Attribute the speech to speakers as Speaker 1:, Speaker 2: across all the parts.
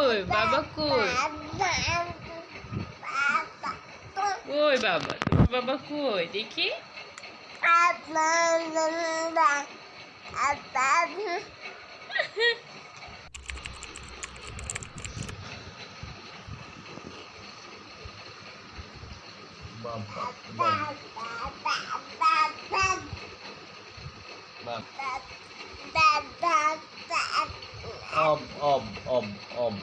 Speaker 1: কই বাবা কই কই বাবা তোমার বাবা কই দেখি
Speaker 2: Ob, ob, ob, ob.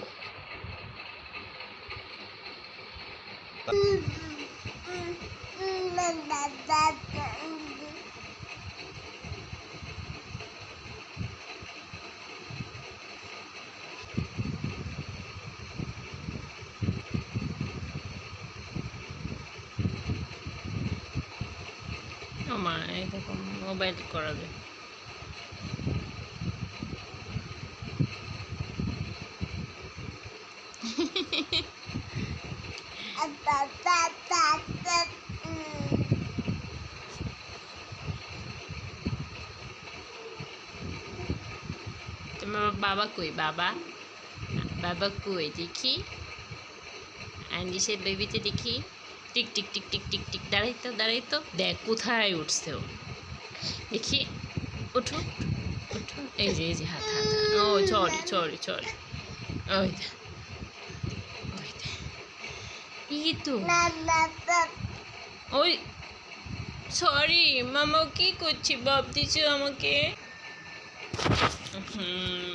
Speaker 1: ও মা এই দেখো মোবাইল করাবে তোমার বাবা কই বাবা বাবা কই দেখি আইনদিসের বেবিতে দেখি tick tick tick tick tick tick দাঁড়াই তো দেখ কোথায় উঠছে ও দেখি ওঠো ওঠো এই যে হাত হাত ও সরি সরি সরি ওই ওই ই তো ওই সরি মামা কি করছি বাপ দিছো আমাকে হুম